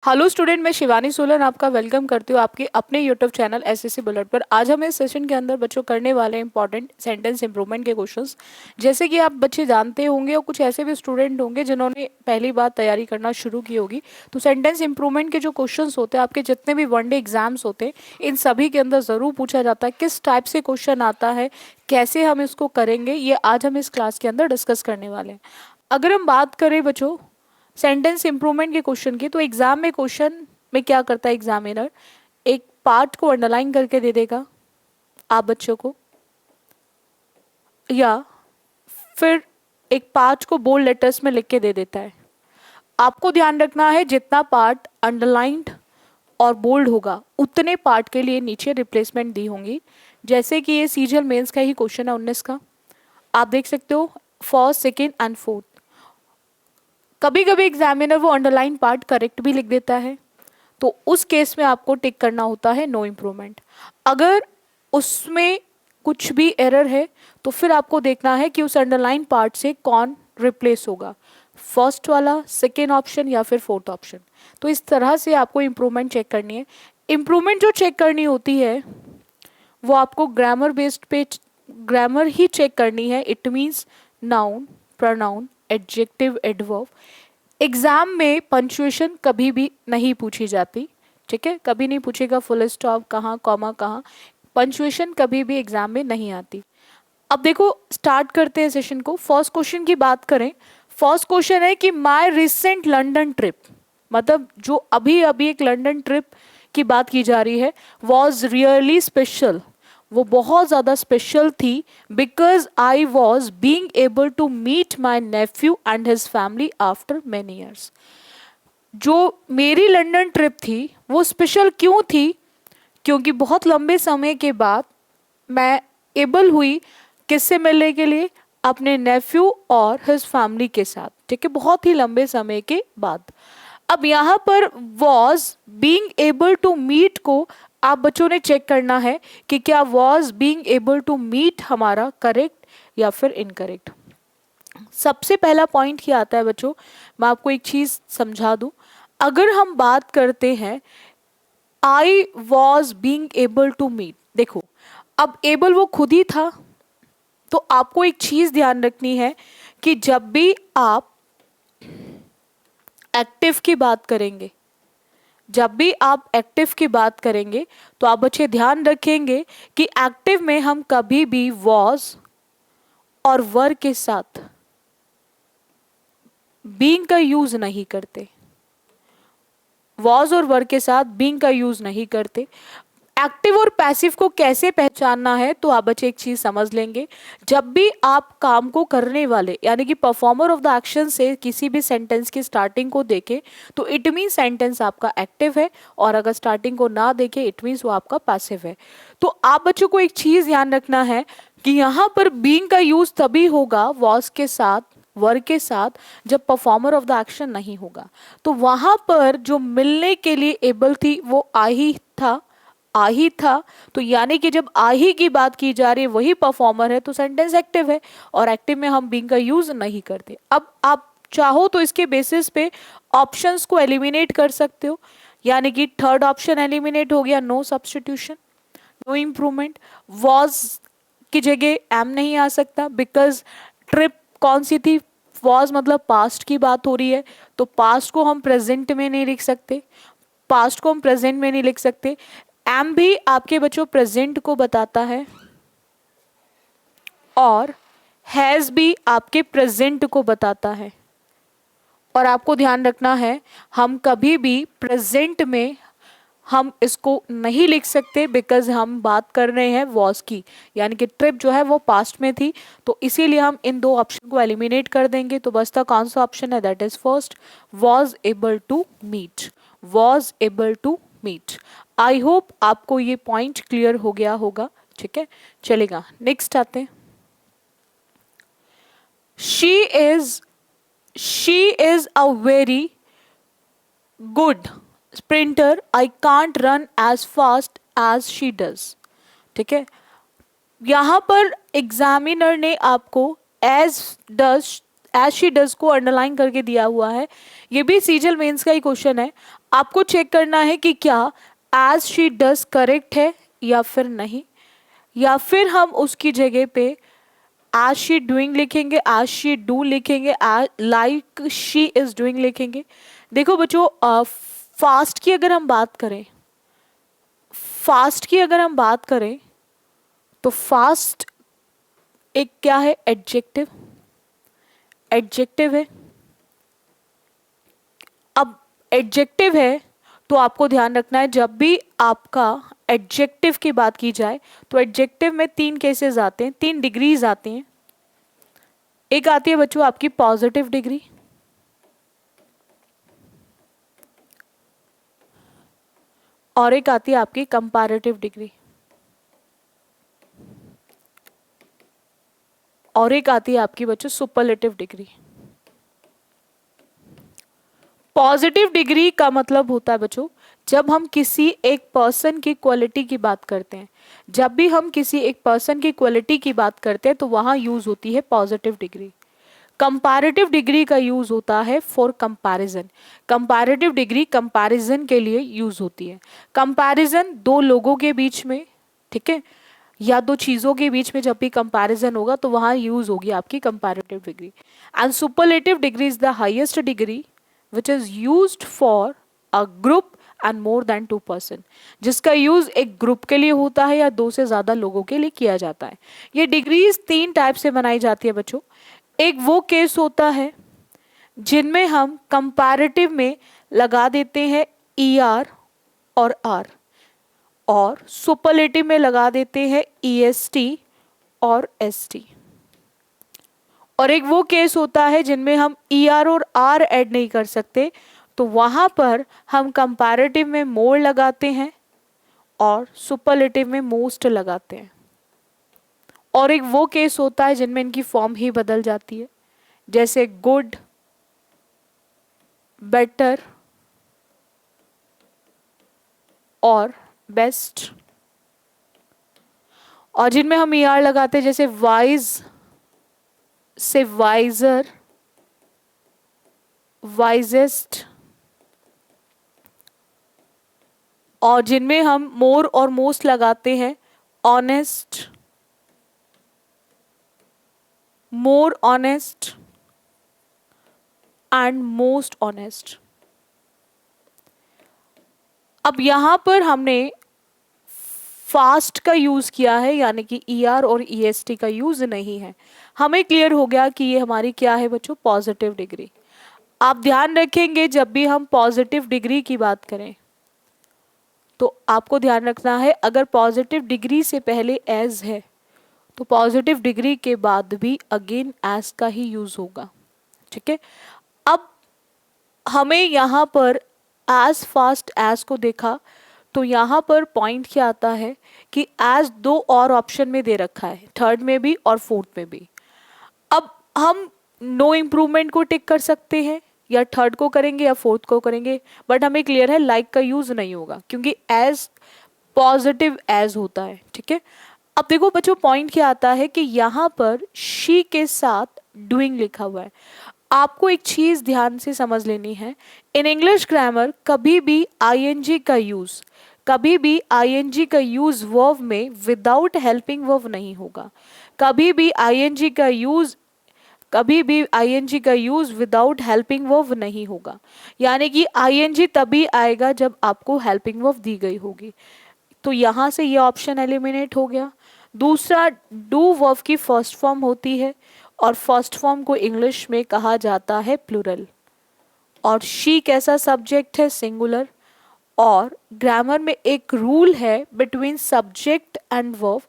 Hello student, मैं शिवानी सोलन आपका welcome करती हूँ आपके अपने यूट्यूब चैनल एसएससी बुलेट पर। आज हम इस सेशन के अंदर बच्चों करने वाले इंपॉर्टेंट सेंटेंस इंप्रूवमेंट के क्वेश्चंस। जैसे कि आप बच्चे जानते होंगे और कुछ ऐसे भी स्टूडेंट होंगे जिन्होंने पहली बार तैयारी करना शुरू की होगी, तो सेंटेंस इंप्रूवमेंट के जो क्वेश्चंस होते हैं आपके जितने भी वनडे एग्जाम्स होते हैं, इन सभी के अंदर ज़रूर पूछा जाता है किस टाइप से क्वेश्चन आता है, कैसे हम इसको करेंगे, ये आज हम इस क्लास के अंदर डिस्कस करने वाले हैं। अगर हम बात करें बच्चों सेंटेंस इंप्रूवमेंट के क्वेश्चन की, तो एग्जाम में क्वेश्चन में क्या करता है एग्जामिनर, एक पार्ट को अंडरलाइन करके दे देगा आप बच्चों को, या फिर एक पार्ट को बोल्ड लेटर्स में लिख के दे देता है। आपको ध्यान रखना है जितना पार्ट अंडरलाइंड और बोल्ड होगा उतने पार्ट के लिए नीचे रिप्लेसमेंट दी होंगी। जैसे कि ये सीजीएल मेंस का ही क्वेश्चन है 19 का, आप देख सकते हो फर्स्ट, सेकेंड एंड फोर्थ। कभी कभी एग्जामिनर वो अंडरलाइन पार्ट करेक्ट भी लिख देता है, तो उस केस में आपको टिक करना होता है नो इम्प्रूवमेंट। अगर उसमें कुछ भी एरर है तो फिर आपको देखना है कि उस अंडरलाइन पार्ट से कौन रिप्लेस होगा, फर्स्ट वाला, सेकेंड ऑप्शन या फिर फोर्थ ऑप्शन। तो इस तरह से आपको इम्प्रूवमेंट चेक करनी है। इम्प्रूवमेंट जो चेक करनी होती है वो आपको ग्रामर बेस्ड पे ग्रामर ही चेक करनी है। It means noun, pronoun, adjective, adverb. Exam में पंचुएशन कभी भी नहीं पूछी जाती, ठीक है, कभी नहीं पूछेगा फुल स्टॉप कहाँ, कॉमा कहाँ, पंचुएशन कभी भी एग्जाम में नहीं आती। अब देखो स्टार्ट करते हैं सेशन को। फर्स्ट क्वेश्चन की बात करें, फर्स्ट क्वेश्चन है कि माय रिसेंट लंदन ट्रिप, मतलब जो अभी अभी एक लंदन ट्रिप की बात की जा रही है, वॉज रियली स्पेशल, वो बहुत ज़्यादा स्पेशल थी, because I was being able to meet my nephew and his family after many years. जो मेरी लंदन ट्रिप थी वो स्पेशल क्यों थी, क्योंकि बहुत लंबे समय के बाद मैं एबल हुई किससे मिलने के लिए, अपने नेफ्यू और हिज फैमिली के साथ, ठीक है, बहुत ही लंबे समय के बाद। अब यहाँ पर was being able to meet को आप बच्चों ने चेक करना है कि क्या was being able to meet हमारा करेक्ट या फिर इनकरेक्ट। सबसे पहला पॉइंट ही आता है बच्चों, मैं आपको एक चीज समझा दूं। अगर हम बात करते हैं I was being able to meet, देखो अब एबल वो खुद ही था, तो आपको एक चीज ध्यान रखनी है कि जब भी आप एक्टिव की बात करेंगे, जब भी आप एक्टिव की बात करेंगे तो आप बच्चे ध्यान रखेंगे कि एक्टिव में हम कभी भी वॉज और वर के साथ बीइंग का यूज नहीं करते, वॉज और वर के साथ बीइंग का यूज नहीं करते। एक्टिव और पैसिव को कैसे पहचानना है, तो आप बच्चे एक चीज समझ लेंगे, जब भी आप काम को करने वाले यानी कि परफॉर्मर ऑफ द एक्शन से किसी भी सेंटेंस की स्टार्टिंग को देखें तो इट मीन सेंटेंस आपका एक्टिव है, और अगर स्टार्टिंग को ना देखें इट मीन्स वो आपका पैसिव है। तो आप बच्चों को एक चीज ध्यान रखना है कि यहाँ पर बीइंग का यूज तभी होगा वॉज के साथ, वर्ग के साथ, जब परफॉर्मर ऑफ द एक्शन नहीं होगा। तो वहां पर जो मिलने के लिए एबल थी वो आ ही था, तो यानी कि जब आ ही की बात की जा रही है वही परफॉर्मर है, तो सेंटेंस एक्टिव है, और एक्टिव में हम बीइंग का यूज नहीं करते। अब आप चाहो तो इसके बेसिस पे ऑप्शंस को एलिमिनेट कर सकते हो, यानी कि थर्ड ऑप्शन एलिमिनेट हो गया, no substitution, no improvement. Was की जगह एम नहीं आ सकता, बिकॉज ट्रिप कौन सी थी, वॉज मतलब पास्ट की बात हो रही है, तो पास्ट को हम प्रेजेंट में नहीं लिख सकते, पास्ट को हम प्रेजेंट में नहीं लिख सकते। एम भी आपके बच्चों प्रेजेंट को बताता है, और हैज भी आपके प्रेजेंट को बताता है। और आपको ध्यान रखना है हम कभी भी प्रेजेंट में हम इसको नहीं लिख सकते, बिकॉज हम बात कर रहे हैं वॉज की, यानी कि ट्रिप जो है वो पास्ट में थी, तो इसीलिए हम इन दो ऑप्शन को एलिमिनेट कर देंगे। तो बचता कौन सा ऑप्शन है, that is first, was able to meet, was able to meet. I hope आपको ये पॉइंट क्लियर हो गया होगा, ठीक है, चलेगा नेक्स्ट आते हैं। She is a very good sprinter, I can't run as fast as she does, ठीक है। यहाँ पर एग्जामिनर ने आपको एज शी डज को अंडरलाइन करके दिया हुआ है, ये भी सीजल मेंस का ही क्वेश्चन है। आपको चेक करना है कि क्या एज शी डज करेक्ट है या फिर नहीं, या फिर हम उसकी जगह पे एज शी डूइंग लिखेंगे, एज शी डू लिखेंगे, लाइक शी इज डूइंग लिखेंगे। देखो बच्चों, फास्ट की अगर हम बात करें, फास्ट की अगर हम बात करें तो फास्ट एक क्या है, एडजेक्टिव, एडजेक्टिव है। अब एडजेक्टिव है तो आपको ध्यान रखना है जब भी आपका एडजेक्टिव की बात की जाए तो एडजेक्टिव में तीन केसेस आते हैं, तीन डिग्रीज आती हैं। एक आती है बच्चों आपकी पॉजिटिव डिग्री, और एक आती है आपकी कंपैरेटिव डिग्री, और एक आती है आपकी बच्चों सुपरलेटिव डिग्री। पॉजिटिव डिग्री का मतलब होता है बच्चों जब हम किसी एक पर्सन की क्वालिटी की बात करते हैं, जब भी हम किसी एक पर्सन की क्वालिटी की बात करते हैं तो वहां यूज होती है पॉजिटिव डिग्री। कंपैरेटिव डिग्री का यूज होता है for comparison. Comparative degree comparison के लिए यूज होती है। कंपैरिजन दो लोगों के बीच में, ठीक है, या दो चीजों के बीच में जब भी कंपैरिजन होगा तो वहां यूज होगी आपकी comparative degree. And superlative degree is the highest degree which is used for a group and more than two person, जिसका यूज एक ग्रुप के लिए होता है या दो से ज्यादा लोगों के लिए किया जाता है। ये डिग्रीज तीन टाइप से बनाई जाती है बच्चों। एक वो केस होता है जिनमें हम कंपैरेटिव में लगा देते हैं ई आर और आर, और सुपरलेटिव में लगा देते हैं ई एस टी और एस टी। और एक वो केस होता है जिनमें हम ई आर और आर ऐड नहीं कर सकते, तो वहां पर हम कंपैरेटिव में मोर लगाते हैं और सुपरलेटिव में मोस्ट लगाते हैं। और एक वो केस होता है जिनमें इनकी फॉर्म ही बदल जाती है, जैसे गुड, बेटर और बेस्ट। और जिनमें हम ई आर लगाते हैं जैसे वाइज से वाइजर, वाइजेस्ट। और जिनमें हम मोर और मोस्ट लगाते हैं honest, more honest and most honest. अब यहां पर हमने फास्ट का यूज किया है, यानी कि ई आर और ई एस टी का यूज नहीं है। हमें क्लियर हो गया कि ये हमारी क्या है बच्चों, पॉजिटिव डिग्री। आप ध्यान रखेंगे जब भी हम पॉजिटिव डिग्री की बात करें तो आपको ध्यान रखना है अगर पॉजिटिव डिग्री से पहले एज है तो पॉजिटिव डिग्री के बाद भी अगेन एज का ही यूज होगा, ठीक है। अब हमें यहाँ पर एज फास्ट एज को देखा तो यहाँ पर पॉइंट क्या आता है कि एज दो और ऑप्शन में दे रखा है, थर्ड में भी और फोर्थ में भी। अब हम नो इम्प्रूवमेंट को टिक कर सकते हैं, या थर्ड को करेंगे या फोर्थ को करेंगे, बट हमें क्लियर है लाइक का यूज नहीं होगा क्योंकि एज पॉजिटिव एज होता है, ठीक है। अब देखो बच्चों पॉइंट क्या आता है कि यहाँ पर शी के साथ डूइंग लिखा हुआ है। आपको एक चीज ध्यान से समझ लेनी है, इन इंग्लिश ग्रामर कभी भी आईएनजी का यूज, कभी भी आईएनजी का यूज वर्ब में विदाउट हेल्पिंग वर्ब नहीं होगा। कभी भी आईएनजी का यूज, कभी भी आईएनजी का यूज विदाउट हेल्पिंग वर्ब नहीं होगा। यानी कि आईएनजी तभी आएगा जब आपको हेल्पिंग वर्ब दी गई होगी। तो यहां से ये ऑप्शन एलिमिनेट हो गया। दूसरा, डू वर्ब की फर्स्ट फॉर्म होती है और फर्स्ट फॉर्म को इंग्लिश में कहा जाता है प्लूरल, और शी कैसा सब्जेक्ट है, सिंगुलर। और ग्रामर में एक रूल है बिटवीन सब्जेक्ट एंड वर्ब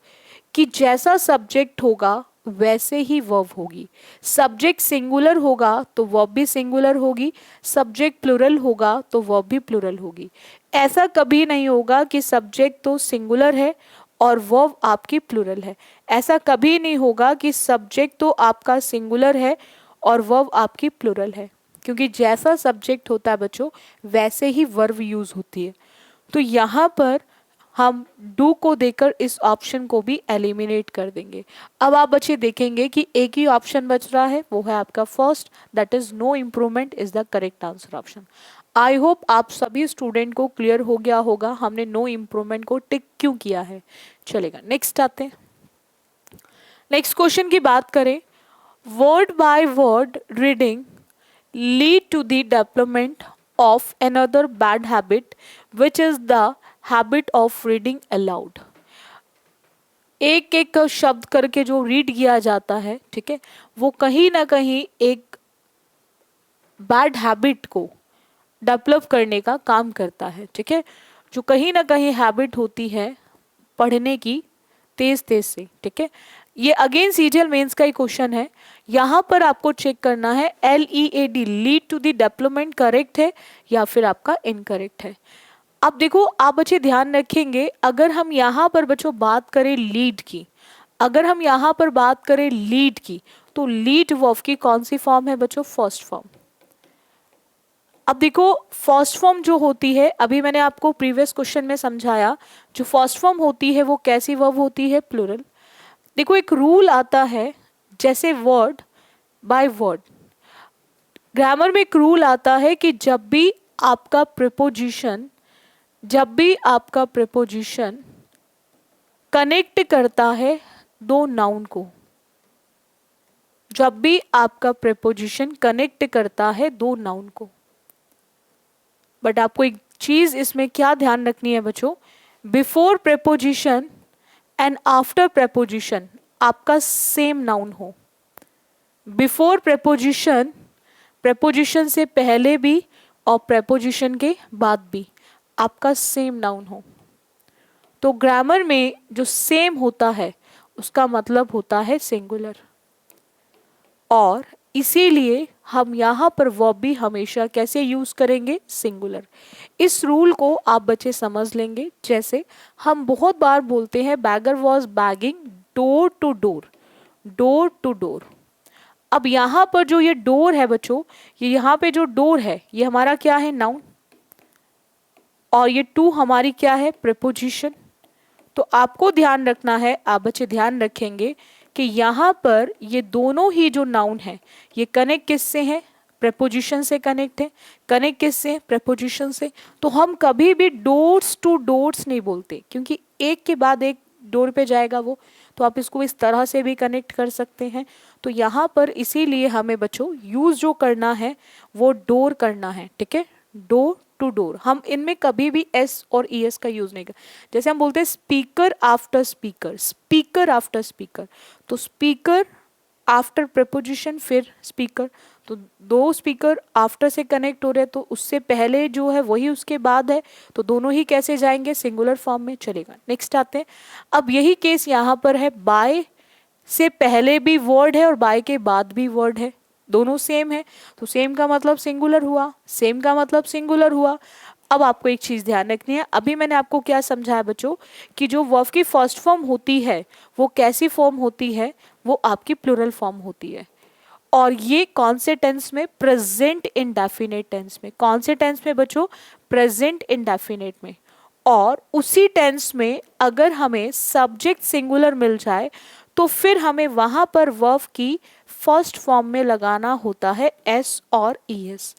कि जैसा सब्जेक्ट होगा वैसे ही वर्ब होगी। सब्जेक्ट सिंगुलर होगा तो वर्ब भी सिंगुलर होगी, सब्जेक्ट प्लूरल होगा तो वर्ब भी प्लूरल होगी। ऐसा कभी नहीं होगा कि सब्जेक्ट तो सिंगुलर है और वर्ब आपकी प्लूरल है। ऐसा कभी नहीं होगा कि सब्जेक्ट तो आपका सिंगुलर है और वर्ब आपकी प्लूरल है, क्योंकि जैसा सब्जेक्ट होता है बच्चों वैसे ही वर्ब यूज होती है। तो यहाँ पर हम डू को देकर इस ऑप्शन को भी एलिमिनेट कर देंगे। अब आप बच्चे देखेंगे कि एक ही ऑप्शन बच रहा है, वो है आपका first, that is no improvement is the correct answer option. I hope आप सभी स्टूडेंट को क्लियर हो गया होगा हमने नो इम्प्रूवमेंट को टिक क्यों किया है। चलेगा, नेक्स्ट आते हैं। नेक्स्ट क्वेश्चन की बात करें, word by word reading lead to the development of another bad habit which is the habit of reading aloud. एक एक शब्द करके जो रीड किया जाता है, ठीक है, वो कहीं ना कहीं एक बैड हैबिट को डेवलप करने का काम करता है, ठीक है, जो कहीं ना कहीं हैबिट होती है पढ़ने की तेज तेज से, ठीक है। ये अगेन सीजीएल मेंस का ही क्वेश्चन है। यहाँ पर आपको चेक करना है LEAD lead to the development correct है या फिर आपका इनकरेक्ट है। अब देखो, आप बच्चे ध्यान रखेंगे, अगर हम यहाँ पर बच्चों बात करें लीड की, अगर हम यहाँ पर बात करें लीड की, तो लीड वर्ब की कौन सी फॉर्म है बच्चों? First form. अब देखो, फर्स्ट फॉर्म जो होती है, अभी मैंने आपको प्रीवियस क्वेश्चन में समझाया, जो फर्स्ट फॉर्म होती है वो कैसी वर्ब होती है? प्लूरल। देखो, एक रूल आता है, जैसे वर्ड बाय वर्ड, ग्रामर में एक रूल आता है कि जब भी आपका प्रीपोजिशन कनेक्ट करता है दो नाउन को, जब भी आपका प्रीपोजिशन कनेक्ट करता है दो नाउन को, बट आपको एक चीज इसमें क्या ध्यान रखनी है बच्चों, before preposition and after preposition आपका सेम नाउन हो। बिफोर प्रेपोजिशन, प्रेपोजिशन से पहले भी और प्रेपोजिशन के बाद भी आपका सेम नाउन हो। तो ग्रामर में जो सेम होता है उसका मतलब होता है सिंगुलर, और इसीलिए हम यहाँ पर वर्ब भी हमेशा कैसे यूज करेंगे? सिंगुलर। इस रूल को आप बच्चे समझ लेंगे। जैसे हम बहुत बार बोलते हैं beggar was begging door to door, door to door. अब यहाँ पर जो ये डोर है बच्चों, ये यहाँ पे जो डोर है ये हमारा क्या है? नाउन, और ये टू हमारी क्या है? प्रीपोजिशन। तो आपको ध्यान रखना है, आप बच्चे ध्यान रखेंगे कि यहाँ पर ये दोनों ही जो नाउन है ये कनेक्ट किससे हैं? प्रेपोजिशन से कनेक्ट है। कनेक्ट किससे? प्रेपोजिशन से। तो हम कभी भी डोर्स टू डोर्स नहीं बोलते, क्योंकि एक के बाद एक डोर पे जाएगा वो, तो आप इसको इस तरह से भी कनेक्ट कर सकते हैं। तो यहाँ पर इसीलिए हमें बच्चों यूज जो करना है वो डोर करना है, ठीक है, डोर टू डोर। हम इनमें कभी भी एस और ईएस का यूज नहीं कर, जैसे हम बोलते हैं speaker after speaker, speaker after speaker, तो स्पीकर आफ्टर प्रेपोजिशन फिर स्पीकर, तो दो स्पीकर आफ्टर से कनेक्ट हो रहे, तो उससे पहले जो है वही उसके बाद है, तो दोनों ही कैसे जाएंगे? सिंगुलर फॉर्म में। चलेगा, नेक्स्ट आते हैं। अब यही केस यहाँ पर है, बाय से पहले भी वर्ड है और बाय के बाद भी वर्ड है, दोनों सेम है, तो सेम का मतलब सिंगुलर हुआ, सेम का मतलब सिंगुलर हुआ। अब आपको एक चीज ध्यान रखनी है, अभी मैंने आपको क्या समझाया बच्चों, कि जो वर्ब की फर्स्ट फॉर्म होती है वो कैसी फॉर्म होती है? वो आपकी प्लूरल फॉर्म होती है, और ये कौन से टेंस में? प्रेजेंट इंडेफिनिट टेंस में। कौन से टेंस में बच्चों? प्रेजेंट इंडेफिनिट में। और उसी टेंस में अगर हमें सब्जेक्ट सिंगुलर मिल जाए तो फिर हमें वहां पर वर्ब की फर्स्ट फॉर्म में लगाना होता है एस और ईएस।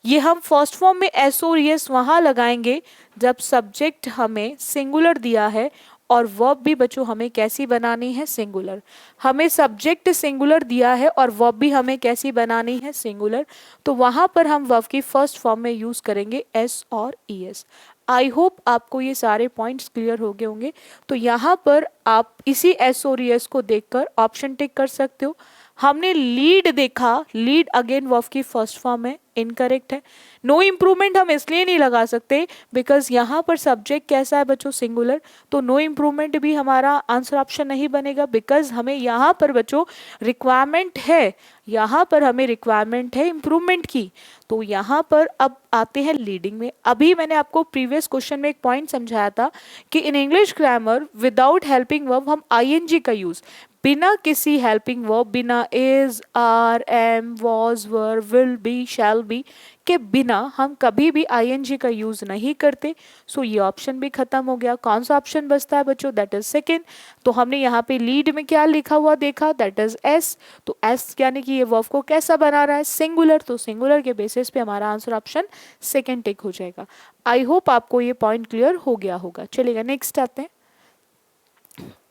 ये हम फर्स्ट फॉर्म में एस और ईएस वहां लगाएंगे जब सब्जेक्ट हमें सिंगुलर दिया है, और वर्ब भी बच्चों हमें कैसी बनानी है? सिंगुलर। हमें सब्जेक्ट सिंगुलर दिया है और वर्ब भी हमें कैसी बनानी है? सिंगुलर। तो वहां पर हम वर्ब की फर्स्ट फॉर्म में यूज करेंगे एस और ईएस। आई होप आपको ये सारे पॉइंट्स क्लियर हो गए होंगे। तो यहाँ पर आप इसी एस और ईएस को देखकर ऑप्शन टिक कर सकते हो। हमने लीड देखा, लीड अगेन वर्ब की फर्स्ट फॉर्म है, इनकरेक्ट है। नो इम्प्रूवमेंट हम इसलिए नहीं लगा सकते बिकॉज यहाँ पर सब्जेक्ट कैसा है बच्चों? सिंगुलर, तो नो इम्प्रूवमेंट भी हमारा आंसर ऑप्शन नहीं बनेगा, बिकॉज हमें यहाँ पर बच्चों रिक्वायरमेंट है, यहाँ पर हमें रिक्वायरमेंट है इम्प्रूवमेंट की। तो यहाँ पर अब आते हैं लीडिंग में। अभी मैंने आपको प्रीवियस क्वेश्चन में एक पॉइंट समझाया था कि in English grammar without helping verb हम आईएनजी का यूज, बिना किसी हेल्पिंग वर्ब, बिना is, are, am, was, were, will be, shall be के बिना हम कभी भी आईएनजी का यूज नहीं करते। सो ये ऑप्शन भी खत्म हो गया। कौन सा ऑप्शन बचता है बच्चों? That is second. तो हमने यहाँ पे लीड में क्या लिखा हुआ देखा, दैट इज एस। तो एस यानी कि ये वर्ब को कैसा बना रहा है? सिंगुलर। तो सिंगुलर के बेसिस पे हमारा आंसर ऑप्शन सेकेंड टिक हो जाएगा। आई होप आपको ये पॉइंट क्लियर हो गया होगा। चलिएगा नेक्स्ट आते हैं।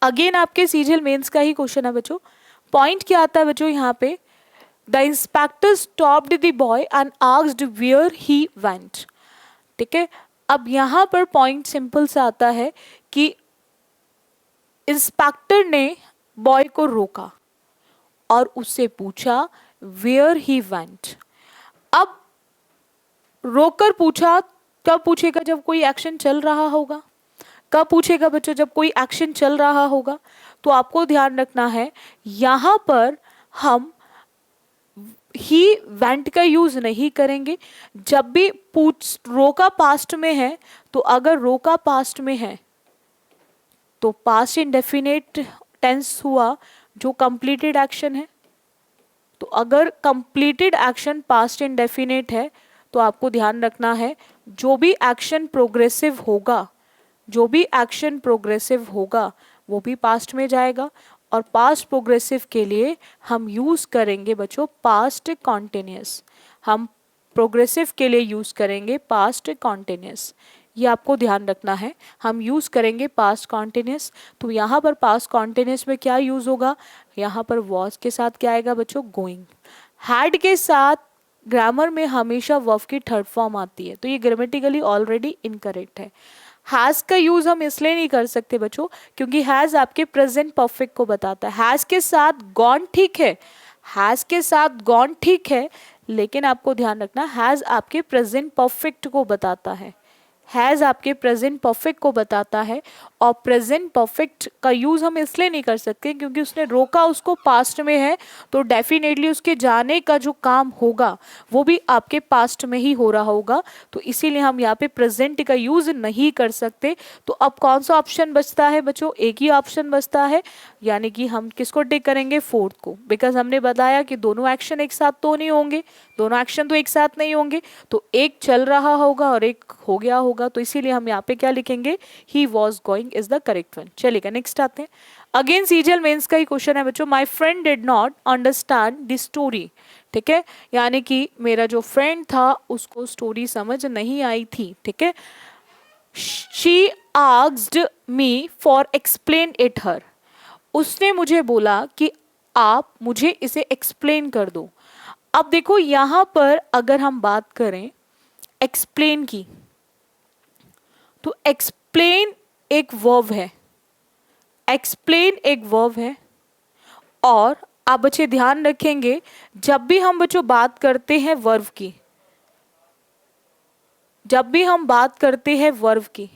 अगेन आपके सीजीएल मेंस का ही क्वेश्चन है बच्चों। पॉइंट क्या आता है बच्चों यहाँ पे? The inspector stopped the boy and asked where he went. ठीक है, अब यहां पर पॉइंट सिंपल सा आता है कि इंस्पेक्टर ने बॉय को रोका और उससे पूछा वेयर ही वेंट। अब रोकर पूछा, कब पूछेगा? जब कोई एक्शन चल रहा होगा। कब पूछेगा बच्चों? जब कोई एक्शन चल रहा होगा। तो आपको ध्यान रखना है यहां पर हम ही वेंट का यूज नहीं करेंगे। जब भी पूछ रोका पास्ट में है, तो अगर रोका पास्ट में है तो पास्ट इंडेफिनिट टेंस हुआ जो कंप्लीटेड एक्शन है। तो अगर कंप्लीटेड एक्शन पास्ट इंडेफिनिट है तो आपको ध्यान रखना है जो भी एक्शन प्रोग्रेसिव होगा, जो भी एक्शन प्रोग्रेसिव होगा वो भी पास्ट में जाएगा। और पास्ट प्रोग्रेसिव के लिए हम यूज करेंगे बच्चों पास्ट कॉन्टिन्यूअस। हम प्रोग्रेसिव के लिए यूज करेंगे पास्ट कॉन्टिन्यूअस। ये आपको ध्यान रखना है, हम यूज करेंगे पास्ट कॉन्टिन्यूअस। तो यहाँ पर पास्ट कॉन्टिन्यूअस में क्या यूज होगा? यहाँ पर वॉज के साथ क्या आएगा बच्चों? गोइंग। हैड के साथ ग्रामर में हमेशा वर्ब की थर्ड फॉर्म आती है, तो ये ग्रामेटिकली ऑलरेडी इनकरेक्ट है। हैज का यूज हम इसलिए नहीं कर सकते बच्चों क्योंकि हैज आपके प्रेजेंट परफेक्ट को बताता है। हैज के साथ गॉन ठीक है, हैज के साथ गॉन ठीक है, लेकिन आपको ध्यान रखना हैज आपके प्रेजेंट परफेक्ट को बताता है। हैज आपके प्रेजेंट परफेक्ट को बताता है और प्रेजेंट परफेक्ट का यूज हम इसलिए नहीं कर सकते क्योंकि उसने रोका, उसको पास्ट में है, तो डेफिनेटली उसके जाने का जो काम होगा वो भी आपके पास्ट में ही हो रहा होगा। तो इसीलिए हम यहाँ पे प्रेजेंट का यूज नहीं कर सकते। तो अब कौन सा ऑप्शन बचता है बच्चों? एक ही ऑप्शन बचता है, यानी कि हम किसको टिक करेंगे? फोर्थ को। बिकॉज हमने बताया कि दोनों एक्शन एक साथ तो नहीं होंगे, दोनों एक्शन तो एक साथ नहीं होंगे, तो एक चल रहा होगा और एक हो गया होगा। तो इसीलिए हम यहाँ पे क्या लिखेंगे? He was going is the correct one. चलिएगा नेक्स्ट आते हैं। अगेन सीजीएल मेंस का ही क्वेश्चन है बच्चों। My friend did not understand the story. ठीक है, यानी कि मेरा जो फ्रेंड था उसको स्टोरी समझ नहीं आई थी। ठीक है, she asked me for explain it her. उसने मुझे बोला कि आप मुझे इसे एक्सप्लेन कर दो। अब देखो यहां पर अगर हम बात करें एक्सप्लेन की, तो एक्सप्लेन एक वर्ब है, एक्सप्लेन एक वर्ब है। और आप बच्चे ध्यान रखेंगे जब भी हम बच्चों बात करते हैं वर्ब की, जब भी हम बात करते हैं वर्ब की,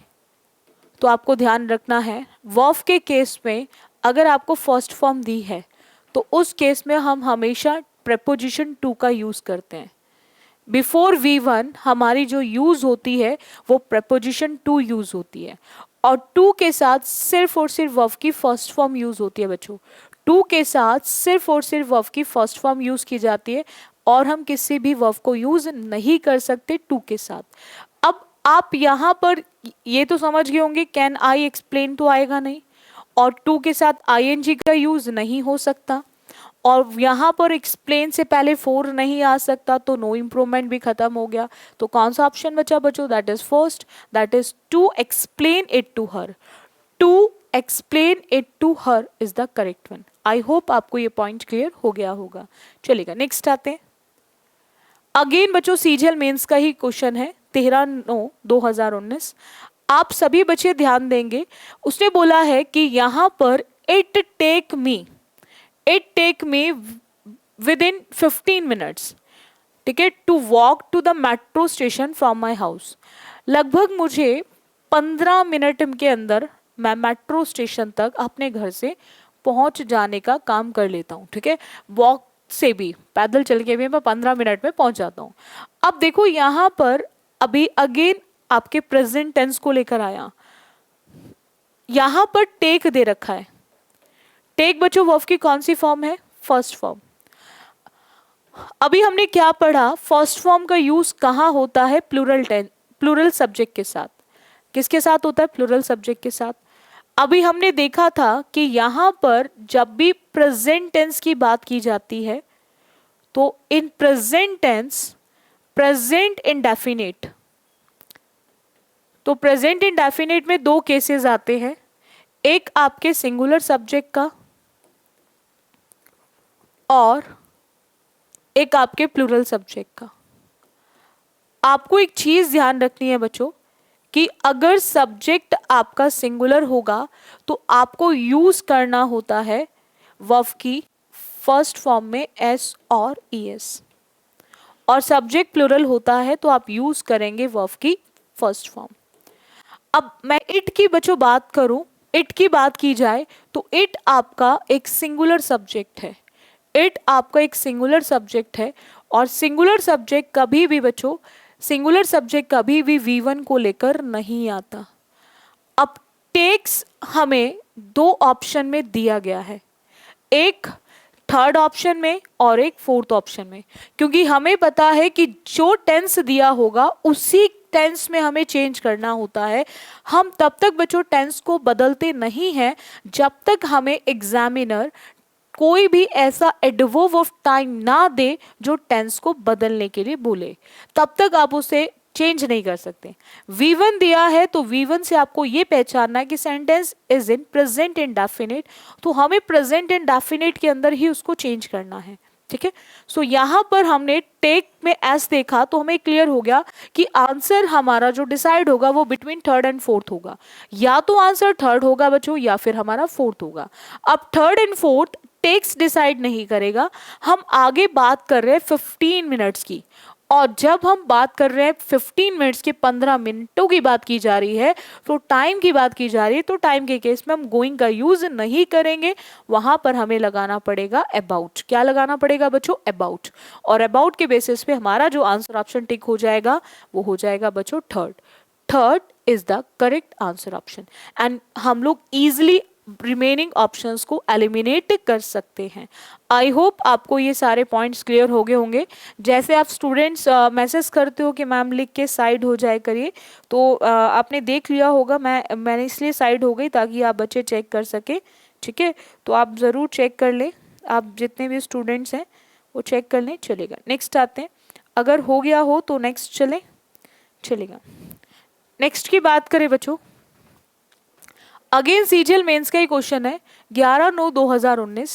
तो आपको ध्यान रखना है वर्ब के केस में अगर आपको फर्स्ट फॉर्म दी है तो उस केस में हम हमेशा प्रेपोजिशन टू का यूज करते हैं। बिफोर V1 हमारी जो यूज होती है वो प्रेपोजिशन टू यूज होती है, और टू के साथ सिर्फ और सिर्फ वर्ब की फर्स्ट फॉर्म यूज होती है बच्चों। टू के साथ सिर्फ और सिर्फ वर्ब की फर्स्ट फॉर्म यूज की जाती है और हम किसी भी वर्ब को यूज नहीं कर सकते टू के साथ। अब आप यहाँ पर ये तो समझ गए होंगे कैन आई एक्सप्लेन तो आएगा नहीं, और टू के साथ आईएनजी का यूज नहीं हो सकता, और यहाँ पर एक्सप्लेन से पहले फोर नहीं आ सकता, तो नो इम्प्रूवमेंट भी खत्म हो गया। तो कौन सा ऑप्शन बचा बच्चों? That is first, that is to explain it to her. To explain it to her is the correct one. I hope आपको ये पॉइंट क्लियर हो गया होगा। चलिएगा नेक्स्ट आते हैं। अगेन बच्चों सीजीएल मेंस का ही क्वेश्चन है 13/9/2019। आप सभी बच्चे ध्यान देंगे, उसने बोला है कि यहाँ पर it take me within 15 minutes, ठीक है, to walk to the metro station from my house. लगभग मुझे 15 मिनट के अंदर मैं मेट्रो स्टेशन तक अपने घर से पहुंच जाने का काम कर लेता हूँ। ठीक है, वॉक से भी, पैदल चल के भी मैं 15 मिनट में पहुंच जाता हूँ। अब देखो यहाँ पर अभी अगेन आपके प्रेजेंट टेंस को लेकर आया, यहाँ पर टेक दे रखा है। टेक बच्चों वर्ब की कौन सी फॉर्म है? First form. अभी हमने क्या पढ़ा? फर्स्ट फॉर्म का यूज कहाँ होता है? प्लूरल सब्जेक्ट के साथ। किसके साथ होता है? प्लूरल सब्जेक्ट के साथ। अभी हमने देखा था कि यहां पर जब भी प्रेजेंट टेंस की बात की जाती है तो in present tense, present indefinite, तो प्रेजेंट इंडेफिनिट में दो केसेस आते हैं, एक आपके सिंगुलर सब्जेक्ट का और एक आपके प्लूरल सब्जेक्ट का। आपको एक चीज ध्यान रखनी है बच्चों कि अगर सब्जेक्ट आपका सिंगुलर होगा तो आपको यूज करना होता है वर्ब की फर्स्ट फॉर्म में एस और ईएस, और सब्जेक्ट प्लूरल होता है तो आप यूज करेंगे वर्ब की फर्स्ट फॉर्म। अब मैं इट की बच्चों बात करूं, इट की बात की जाए तो इट आपका एक सिंगुलर सब्जेक्ट है। इट आपका एक सिंगुलर सब्जेक्ट है और सिंगुलर सब्जेक्ट कभी भी बच्चों, सिंगुलर सब्जेक्ट कभी भी V1 को लेकर नहीं आता। अब टेक्स हमें दो ऑप्शन में दिया गया है, एक थर्ड ऑप्शन में और एक फोर्थ ऑप्शन में, क्योंकि हमें पता है कि जो टेंस दिया होगा उसी टेंस में हमें चेंज करना होता है। हम तब तक बच्चों टेंस को बदलते नहीं हैं जब तक हमें एग्जामिनर कोई भी ऐसा एडवर्ब ऑफ टाइम ना दे जो टेंस को बदलने के लिए बोले, तब तक आप उसे चेंज नहीं कर सकते। V1 दिया है तो V1 से आपको ये पहचानना है कि sentence is in present indefinite, तो हमें प्रेजेंट इंडेफिनिट के अंदर ही उसको चेंज करना है। ठीक है, सो यहां पर हमने टेक में एस देखा तो हमें क्लियर हो गया कि आंसर हमारा जो डिसाइड होगा वो बिटवीन थर्ड एंड फोर्थ होगा। या तो आंसर थर्ड होगा बच्चों या फिर हमारा फोर्थ होगा। अब third and fourth text decide नहीं करेगा। हम आगे बात कर रहे हैं 15 मिनट्स की, और जब हम बात कर रहे हैं 15 मिनट्स के 15 मिनटों की बात की जा रही है, तो टाइम की बात की जा रही है, तो टाइम के केस में हम गोइंग का यूज नहीं करेंगे। वहां पर हमें लगाना पड़ेगा अबाउट। क्या लगाना पड़ेगा बच्चों? अबाउट। और अबाउट के बेसिस पे हमारा जो आंसर ऑप्शन टिक हो जाएगा वो हो जाएगा बच्चों third. Third is the correct answer option, and हम लोग इजिली रिमेनिंग ऑप्शंस को एलिमिनेट कर सकते हैं। आई होप आपको ये सारे पॉइंट्स क्लियर हो गए होंगे। जैसे आप स्टूडेंट्स मैसेज करते हो कि मैम लिख के साइड हो जाए करिए, तो आपने देख लिया होगा, मैंने इसलिए साइड हो गई ताकि आप बच्चे चेक कर सके। ठीक है, तो आप ज़रूर चेक कर लें, आप जितने भी स्टूडेंट्स हैं वो चेक कर लें। चलेगा, नेक्स्ट आते हैं। अगर हो गया हो तो नेक्स्ट चलेगा। नेक्स्ट की बात करें बच्चों, अगेन सीजीएल मेंस का ही क्वेश्चन है 11/9/2019।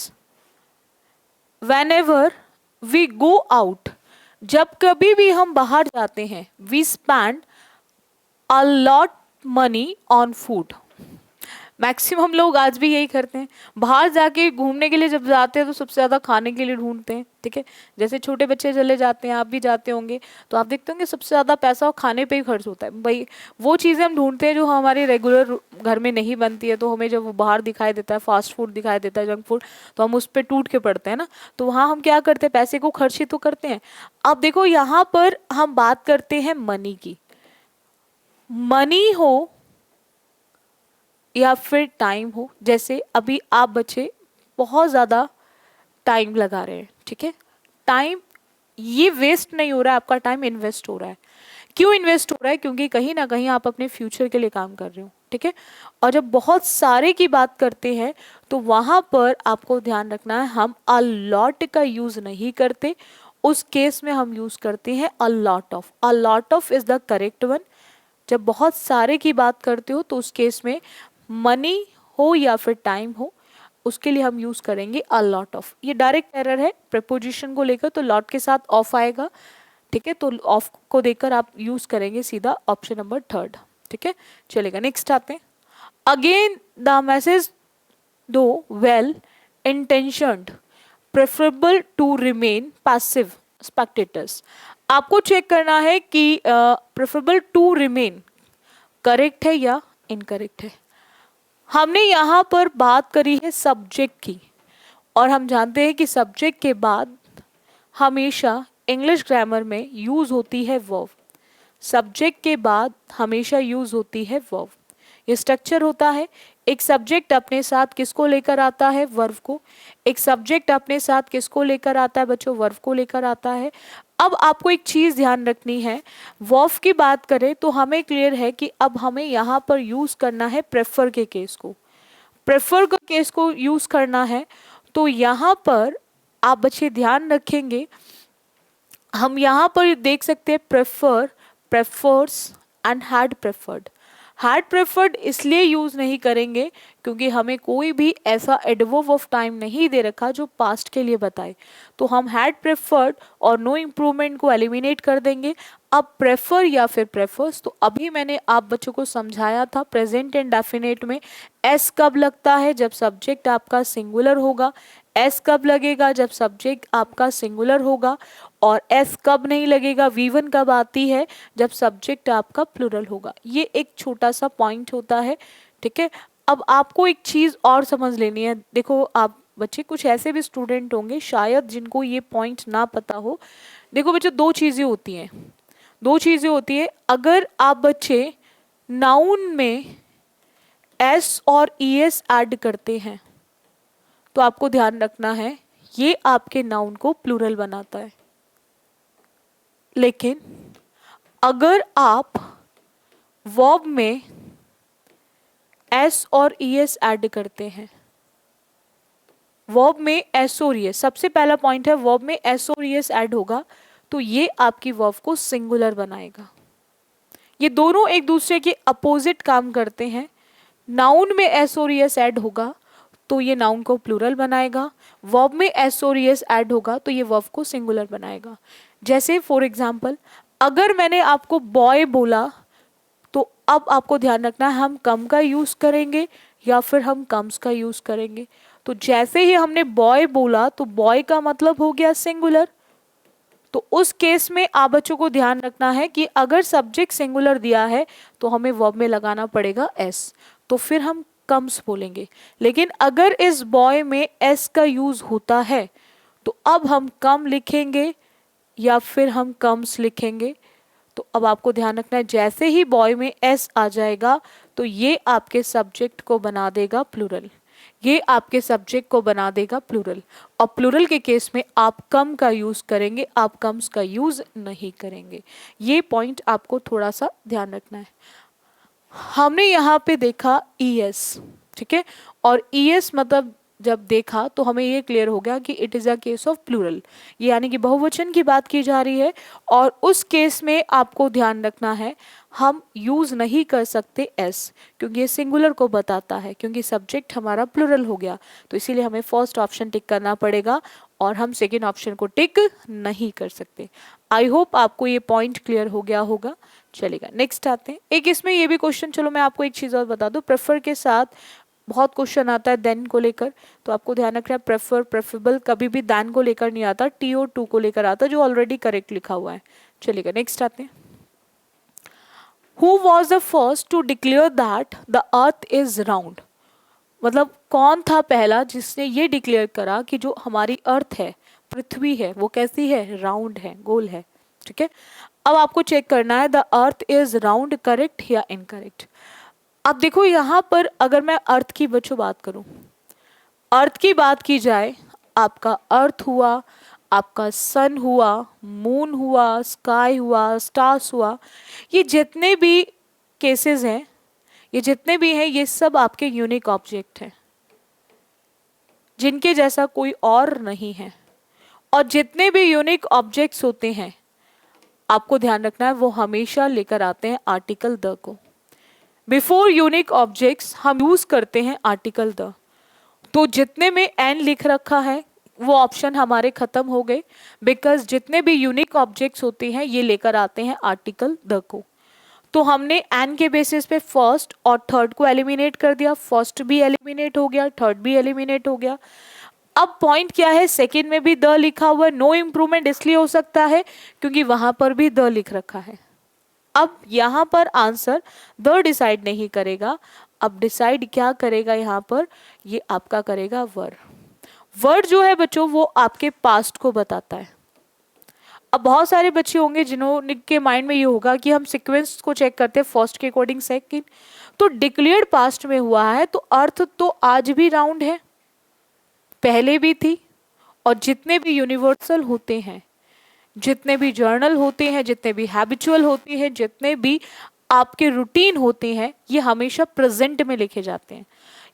Whenever we go out, जब कभी भी हम बाहर जाते हैं, we spend a lot money on food। Maximum लोग आज भी यही करते हैं, बाहर जाके घूमने के लिए जब जाते हैं तो सबसे ज़्यादा खाने के लिए ढूंढते हैं। ठीक है, जैसे छोटे बच्चे चले जाते हैं, आप भी जाते होंगे, तो आप देखते होंगे सबसे ज़्यादा पैसा खाने पे ही खर्च होता है। भाई वो चीज़ें हम ढूंढते हैं जो हमारे रेगुलर घर में नहीं बनती है, तो हमें जब वो बाहर दिखाई देता है, फास्ट फूड दिखाई देता है, जंक फूड, तो हम उस पर टूट के पड़ते हैं ना। तो वहाँ हम क्या करते हैं? पैसे को खर्च ही तो करते हैं। अब देखो यहाँ पर हम बात करते हैं मनी की। मनी हो या फिर टाइम हो, जैसे अभी आप बच्चे बहुत ज़्यादा टाइम लगा रहे हैं। ठीक है, टाइम ये वेस्ट नहीं हो रहा है, आपका टाइम इन्वेस्ट हो रहा है। क्यों इन्वेस्ट हो रहा है? क्योंकि कहीं ना कहीं आप अपने फ्यूचर के लिए काम कर रहे हो। ठीक है, और जब बहुत सारे की बात करते हैं तो वहाँ पर आपको ध्यान रखना है, हम अ लॉट का यूज़ नहीं करते, उस केस में हम यूज़ करते हैं a lot of. A lot of is the correct one. जब बहुत सारे की बात करते हो तो उस केस में मनी हो या फिर टाइम हो, उसके लिए हम यूज करेंगे अ लॉट ऑफ। ये डायरेक्ट एरर है प्रीपोजिशन को लेकर, तो लॉट के साथ ऑफ आएगा। ठीक है, तो ऑफ को देकर आप यूज करेंगे सीधा ऑप्शन नंबर थर्ड। ठीक है, चलेगा, नेक्स्ट आते हैं। Again the message to well intentioned, preferable to remain passive spectators. आपको चेक करना है कि प्रेफरेबल टू रिमेन करेक्ट है या इनकरेक्ट है। हमने यहाँ पर बात करी है सब्जेक्ट की, और हम जानते हैं कि सब्जेक्ट के बाद हमेशा इंग्लिश ग्रामर में यूज़ होती है वर्ब। सब्जेक्ट के बाद हमेशा यूज़ होती है वर्ब। ये स्ट्रक्चर होता है, एक सब्जेक्ट अपने साथ किसको लेकर आता है, वर्ब को। एक सब्जेक्ट अपने साथ किसको लेकर आता है बच्चों, वर्ब को लेकर आता है। अब आपको एक चीज ध्यान रखनी है, वर्ब की बात करें तो हमें क्लियर है कि अब हमें यहाँ पर यूज करना है प्रेफर के केस को, प्रेफर के केस को यूज करना है। तो यहाँ पर आप बच्चे ध्यान रखेंगे, हम यहाँ पर देख सकते हैं prefer, prefers and had preferred. Had preferred इसलिए यूज नहीं करेंगे क्योंकि हमें कोई भी ऐसा एडवर्ब ऑफ टाइम नहीं दे रखा जो पास्ट के लिए बताए, तो हम हैड प्रेफर्ड और नो इम्प्रूवमेंट को एलिमिनेट कर देंगे। अब प्रेफर या फिर प्रेफर्स, तो अभी मैंने आप बच्चों को समझाया था प्रेजेंट एंड डेफिनेट में एस कब लगता है, जब सब्जेक्ट आपका सिंगुलर होगा। एस कब लगेगा, जब सब्जेक्ट आपका सिंगुलर होगा। और एस कब नहीं लगेगा, वी1 कब आती है, जब सब्जेक्ट आपका प्लूरल होगा। ये एक छोटा सा पॉइंट होता है, ठीक है। अब आपको एक चीज और समझ लेनी है, देखो आप बच्चे कुछ ऐसे भी स्टूडेंट होंगे शायद जिनको ये पॉइंट ना पता हो। देखो बच्चे दो चीजें होती हैं, दो चीजें होती है। अगर आप बच्चे नाउन में एस और ईएस ऐड करते हैं तो आपको ध्यान रखना है ये आपके नाउन को प्लूरल बनाता है। लेकिन अगर आप वर्ब में एस और ईएस ऐड करते हैं, वर्ब में एस और ईएस, सबसे पहला पॉइंट है वर्ब में एस और ईएस ऐड होगा तो ये आपकी वर्ब को सिंगुलर बनाएगा। ये दोनों एक दूसरे के अपोजिट काम करते हैं। नाउन में एस और ईएस ऐड होगा तो ये नाउन को प्लूरल बनाएगा, वर्ब में एस और ईएस ऐड होगा तो ये वर्ब को सिंगुलर बनाएगा। जैसे फॉर एग्जाम्पल अगर मैंने आपको बॉय बोला तो अब आपको ध्यान रखना है हम कम का यूज करेंगे या फिर हम कम्स का यूज करेंगे। तो जैसे ही हमने बॉय बोला तो बॉय का मतलब हो गया सिंगुलर, तो उस केस में आप बच्चों को ध्यान रखना है कि अगर सब्जेक्ट सिंगुलर दिया है तो हमें वर्ब में लगाना पड़ेगा एस, तो फिर हम कम्स बोलेंगे। लेकिन अगर इस बॉय में एस का यूज होता है तो अब हम कम लिखेंगे या फिर हम कम्स लिखेंगे। तो अब आपको ध्यान रखना है जैसे ही बॉय में एस आ जाएगा तो ये आपके सब्जेक्ट को बना देगा प्लूरल, ये आपके सब्जेक्ट को बना देगा प्लूरल। और प्लूरल के केस में आप कम का यूज करेंगे, आप कम्स का यूज नहीं करेंगे। ये पॉइंट आपको थोड़ा सा ध्यान रखना है। हमने यहाँ पे देखा ईएस, ठीक है, और ईएस मतलब जब देखा तो हमें ये क्लियर हो गया कि it is a case of plural, यानी कि बहुवचन की बात की जा रही है। और उस केस में आपको ध्यान रखना है हम यूज नहीं कर सकते एस क्योंकि ये सिंगुलर को बताता है, क्योंकि सब्जेक्ट हमारा प्लूरल हो गया, तो इसीलिए हमें फर्स्ट ऑप्शन टिक करना पड़ेगा और हम सेकेंड ऑप्शन को टिक नहीं कर सकते। आई होप आपको ये पॉइंट क्लियर हो गया होगा। चलेगा नेक्स्ट आते हैं। एक इसमें ये भी क्वेश्चन, चलो मैं आपको एक चीज और बता दूं, प्रेफर के साथ बहुत क्वेश्चन आता है देन को लेकर, तो आपको ध्यान रखना है प्रेफर प्रेफरेबल कभी भी देन को लेकर नहीं आता, टी और टू को लेकर आता जो ऑलरेडी करेक्ट लिखा हुआ है। चलिएगा नेक्स्ट आते हैं। Who was the first to declare that the earth is round, मतलब कौन था पहला जिसने ये डिक्लेयर करा कि जो हमारी अर्थ है, पृथ्वी है, वो कैसी है, राउंड है, गोल है, ठीक है। अब आपको चेक करना है the earth is round correct या इनकरेक्ट। अब देखो यहाँ पर अगर मैं अर्थ की बच्चों बात करूं, अर्थ की बात की जाए, आपका अर्थ हुआ, आपका सन हुआ, मून हुआ, स्काई हुआ, स्टार्स हुआ, ये जितने भी केसेस हैं, ये जितने भी हैं, ये सब आपके यूनिक ऑब्जेक्ट हैं जिनके जैसा कोई और नहीं है। और जितने भी यूनिक ऑब्जेक्ट्स होते हैं आपको ध्यान रखना है वो हमेशा लेकर आते हैं आर्टिकल द को। बिफोर यूनिक ऑब्जेक्ट्स हम यूज करते हैं आर्टिकल द, तो जितने में एन लिख रखा है वो ऑप्शन हमारे खत्म हो गए, बिकॉज जितने भी यूनिक ऑब्जेक्ट्स होते हैं ये लेकर आते हैं आर्टिकल द को। तो हमने एन के बेसिस पे फर्स्ट और थर्ड को एलिमिनेट कर दिया, फर्स्ट भी एलिमिनेट हो गया, थर्ड भी एलिमिनेट हो गया। अब पॉइंट क्या है, सेकंड में भी द लिखा हुआ है, नो इम्प्रूवमेंट इसलिए हो सकता है क्योंकि वहां पर भी द लिख रखा है। अब यहां पर आंसर द डिसाइड नहीं करेगा, अब डिसाइड क्या करेगा यहाँ पर, ये आपका करेगा वर्ड। वर्ड जो है बच्चों वो आपके पास्ट को बताता है। अब बहुत सारे बच्चे होंगे जिन्होंने के माइंड में ये होगा कि हम सीक्वेंस को चेक करते हैं फर्स्ट के अकॉर्डिंग सेकंड, तो डिक्लेयर्ड पास्ट में हुआ है तो अर्थ तो आज भी राउंड है, पहले भी थी। और जितने भी यूनिवर्सल होते हैं, जितने भी जर्नल होते हैं, जितने भी हैबिचुअल होते हैं, जितने भी आपके रूटीन होते हैं, ये हमेशा प्रेजेंट में लिखे जाते हैं,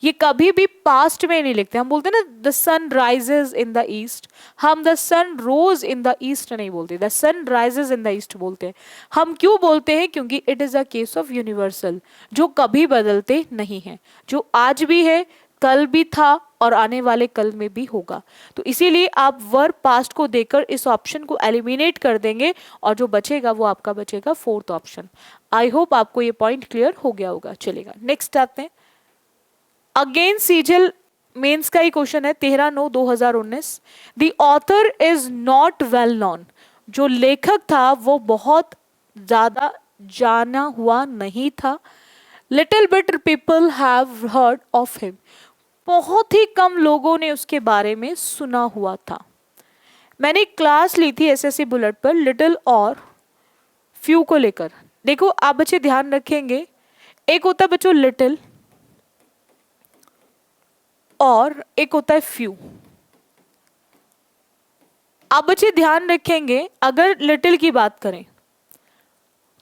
ये कभी भी पास्ट में नहीं लिखते। हम बोलते हैं ना the sun rises in the east, हम the sun rose in the east नहीं बोलते, the sun rises in the east बोलते हैं। हम क्यों बोलते हैं? क्योंकि it is a case of universal, जो कभी बदलते नहीं हैं, जो आज भी है, कल भी था और आने वाले कल में भी होगा। तो इसीलिए आप वर्ब पास्ट को देकर इस ऑप्शन को एलिमिनेट कर देंगे और जो बचेगा वो आपका बचेगा फोर्थ ऑप्शन। आई होप आपको ये पॉइंट क्लियर हो गया होगा। चलेगा नेक्स्ट आते हैं। अगेन सीजल मेंस का ही क्वेश्चन है 13/9/2019। The author is not well known, जो लेखक था वो बहुत ज्यादा जाना हुआ नहीं था। Little bit people have heard of him, बहुत ही कम लोगों ने उसके बारे में सुना हुआ था। मैंने एक क्लास ली थी एसएससी बुलेट पर लिटिल और फ्यू को लेकर। देखो आप बच्चे ध्यान रखेंगे, एक होता है बच्चों लिटिल और एक होता है फ्यू। आप बच्चे ध्यान रखेंगे, अगर लिटिल की बात करें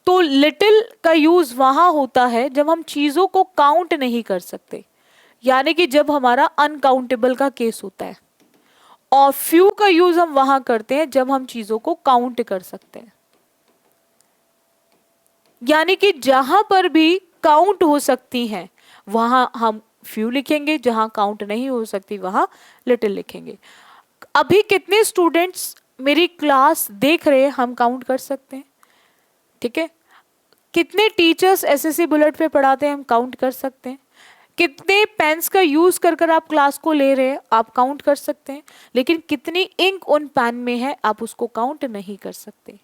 तो लिटिल का यूज वहां होता है जब हम चीजों को काउंट नहीं कर सकते, यानी कि जब हमारा अनकाउंटेबल का केस होता है। और फ्यू का यूज हम वहां करते हैं जब हम चीजों को काउंट कर सकते हैं, यानी कि जहां पर भी काउंट हो सकती हैं वहां हम फ्यू लिखेंगे, जहां काउंट नहीं हो सकती वहां लिटिल लिखेंगे। अभी कितने स्टूडेंट्स मेरी क्लास देख रहे हैं हम काउंट कर सकते हैं, ठीक है। कितने टीचर्स एसएससी बुलेट पे पढ़ाते हैं हम काउंट कर सकते हैं। कितने पेन्स का यूज कर कर आप क्लास को ले रहे हैं आप काउंट कर सकते हैं, लेकिन कितनी इंक उन पेन में है आप उसको काउंट नहीं कर सकते,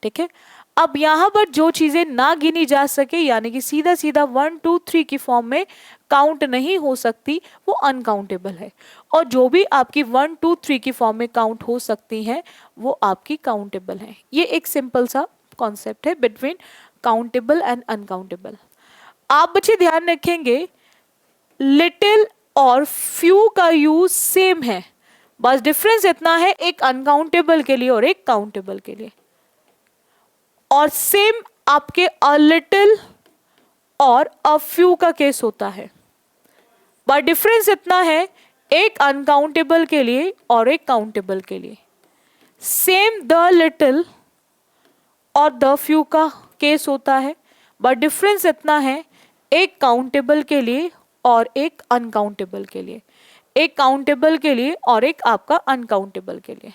ठीक है। अब यहाँ पर जो चीजें ना गिनी जा सके, यानी कि सीधा सीधा 1 2 3 की फॉर्म में काउंट नहीं हो सकती, वो अनकाउंटेबल है। और जो भी आपकी 1 2 3 की फॉर्म में काउंट हो सकती हैं वो आपकी काउंटेबल है। ये एक सिंपल सा कॉन्सेप्ट है बिटवीन काउंटेबल एंड अनकाउंटेबल। आप बच्चे ध्यान रखेंगे लिटिल और फ्यू का यूज सेम है, बस डिफरेंस इतना है एक अनकाउंटेबल के लिए और एक काउंटेबल के लिए। और सेम आपके अ लिटिल और अ फ्यू का केस होता है, बट डिफरेंस इतना है एक अनकाउंटेबल के लिए और एक काउंटेबल के लिए। सेम द लिटिल और द फ्यू का केस होता है, बट डिफरेंस इतना है एक काउंटेबल के लिए और एक अनकाउंटेबल के लिए, एक काउंटेबल के लिए और एक आपका अनकाउंटेबल के लिए।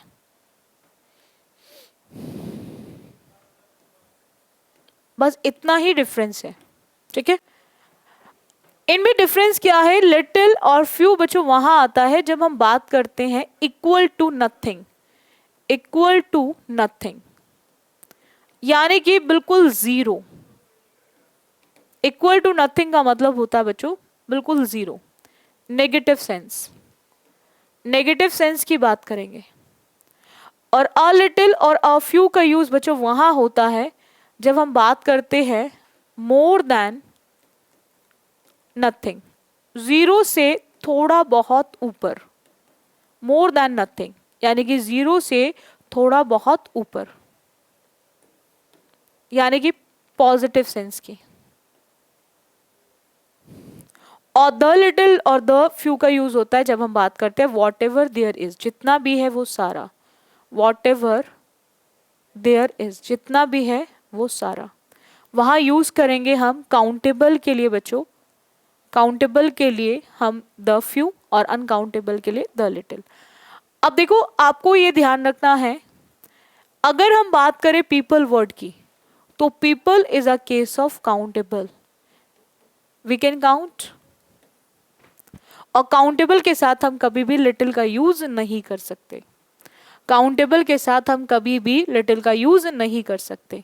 बस इतना ही डिफरेंस है, ठीक है। इनमें डिफरेंस क्या है? लिटिल और फ्यू बच्चों वहां आता है जब हम बात करते हैं equal to nothing, equal to nothing यानी कि बिल्कुल जीरो। इक्वल टू नथिंग का मतलब होता है बच्चों बिल्कुल zero, negative sense, negative sense की बात करेंगे। और अ लिटिल और अ फ्यू का यूज बच्चों वहां होता है जब हम बात करते हैं मोर देन नथिंग, जीरो से थोड़ा बहुत ऊपर, मोर देन नथिंग यानी कि जीरो से थोड़ा बहुत ऊपर, यानी कि पॉजिटिव सेंस की। और द लिटिल और द फ्यू का यूज होता है जब हम बात करते हैं वॉट एवर देयर इज, जितना भी है वो सारा, वॉट एवर देयर इज, जितना भी है वो सारा। वहां यूज करेंगे हम काउंटेबल के लिए बच्चों, काउंटेबल के लिए हम द फ्यू और अनकाउंटेबल के लिए द लिटिल। अब देखो आपको ये ध्यान रखना है, अगर हम बात करें पीपल वर्ड की तो people is a case of countable, we can count. और काउंटेबल के साथ हम कभी भी लिटिल का यूज नहीं कर सकते, काउंटेबल के साथ हम कभी भी लिटिल का यूज नहीं कर सकते।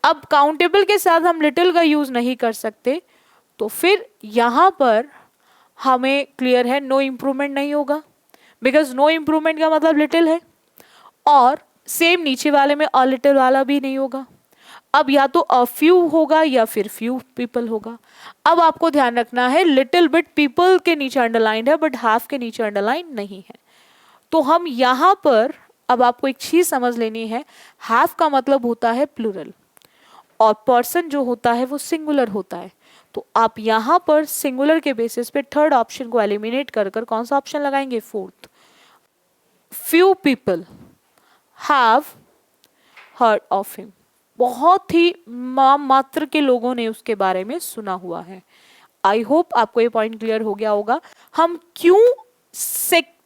अब काउंटेबल के साथ हम लिटिल का यूज नहीं कर सकते तो फिर यहां पर हमें क्लियर है नो इंप्रूवमेंट नहीं होगा, बिकॉज नो इंप्रूवमेंट का मतलब लिटिल है। और सेम नीचे वाले में अ लिटिल वाला भी नहीं होगा। अब या तो अ फ्यू होगा या फिर फ्यू पीपल होगा। अब आपको ध्यान रखना है लिटिल बिट पीपल के नीचे अंडरलाइन है बट हाफ के नीचे अंडरलाइन नहीं है। तो हम यहाँ पर अब आपको एक चीज समझ लेनी है, हाफ का मतलब होता है प्लूरल और पर्सन जो होता है वो सिंगुलर होता है। तो आप यहाँ पर सिंगुलर के बेसिस पे थर्ड ऑप्शन को एलिमिनेट कर कर कौन सा ऑप्शन लगाएंगे, fourth. Few people have heard of him, बहुत ही मात्र के लोगों ने उसके बारे में सुना हुआ है। आई होप आपको ये पॉइंट क्लियर हो गया होगा। हम क्यों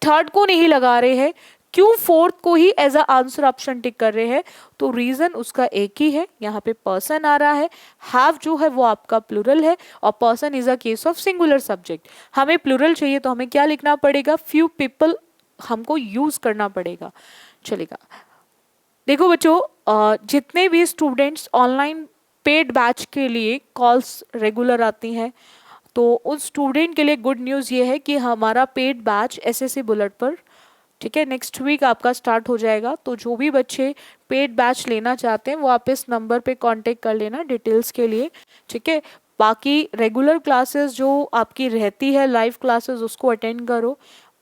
थर्ड को नहीं लगा रहे हैं, क्यों फोर्थ को ही as a answer option tick कर रहे हैं, तो रीजन उसका एक ही है, यहाँ पे पर्सन आ रहा है, हैव जो है वो आपका प्लूरल है और person is a case of singular subject. हमें प्लूरल चाहिए तो हमें क्या लिखना पड़ेगा, फ्यू पीपल हमको यूज करना पड़ेगा। चलेगा, देखो बच्चों, जितने भी स्टूडेंट्स ऑनलाइन पेड बैच के लिए कॉल्स रेगुलर आती हैं, तो उस स्टूडेंट के लिए गुड न्यूज़ ये है कि हमारा पेड बैच एसएससी बुलेट पर, ठीक है, नेक्स्ट वीक आपका स्टार्ट हो जाएगा। तो जो भी बच्चे पेड बैच लेना चाहते हैं वो आप इस नंबर पे कांटेक्ट कर लेना डिटेल्स के लिए, ठीक है। बाकी रेगुलर क्लासेस जो आपकी रहती है, लाइव क्लासेस, उसको अटेंड करो।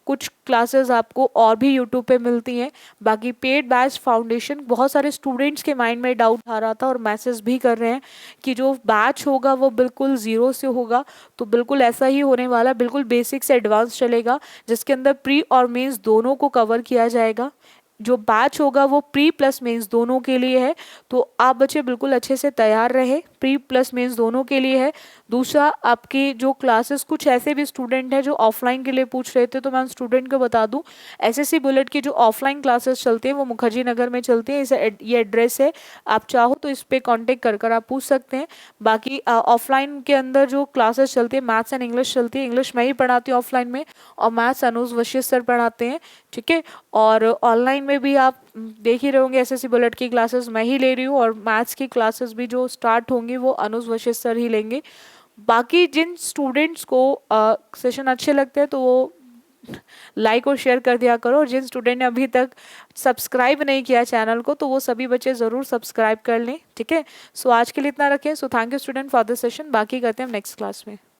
कुछ क्लासेस आपको और भी यूट्यूब पे मिलती हैं। बाकी पेड बैच फाउंडेशन, बहुत सारे स्टूडेंट्स के माइंड में डाउट आ रहा था और मैसेज भी कर रहे हैं कि जो बैच होगा वो बिल्कुल ज़ीरो से होगा, तो बिल्कुल ऐसा ही होने वाला, बिल्कुल बेसिक से एडवांस चलेगा, जिसके अंदर प्री और मेंस दोनों को कवर किया जाएगा। जो बैच होगा वो प्री प्लस मेंस दोनों के लिए है, तो आप बच्चे बिल्कुल अच्छे से तैयार रहे, प्री प्लस मेंस दोनों के लिए है। दूसरा, आपकी जो क्लासेस, कुछ ऐसे भी स्टूडेंट हैं जो ऑफलाइन के लिए पूछ रहे थे, तो मैं उन स्टूडेंट को बता दूं, एसएससी बुलेट की जो ऑफलाइन क्लासेस चलती हैं वो मुखर्जी नगर में चलती हैं। ये एड्रेस है, आप चाहो तो इस पर कॉन्टेक्ट कर आप पूछ सकते हैं। बाकी ऑफलाइन के अंदर जो क्लासेस चलती है, मैथ्स एंड इंग्लिश चलती है, इंग्लिश मैं ही पढ़ाती हूँ ऑफलाइन में, और मैथ्स अनुज वशिष्ठ सर पढ़ाते हैं, ठीक है। और ऑनलाइन में भी आप देख ही रहे होंगे, एसएससी बुलेट की क्लासेस मैं ही ले रही हूँ, और मैथ्स की क्लासेस भी जो स्टार्ट होंगी वो अनुज वशिष्ठ सर ही लेंगे। बाकी जिन स्टूडेंट्स को सेशन अच्छे लगते हैं तो वो लाइक और शेयर कर दिया करो, और जिन स्टूडेंट ने अभी तक सब्सक्राइब नहीं किया चैनल को तो वो सभी बच्चे ज़रूर सब्सक्राइब कर लें, ठीक है। सो आज के लिए इतना रखें। So thank you student for this session, बाकी करते हैं हम नेक्स्ट क्लास में।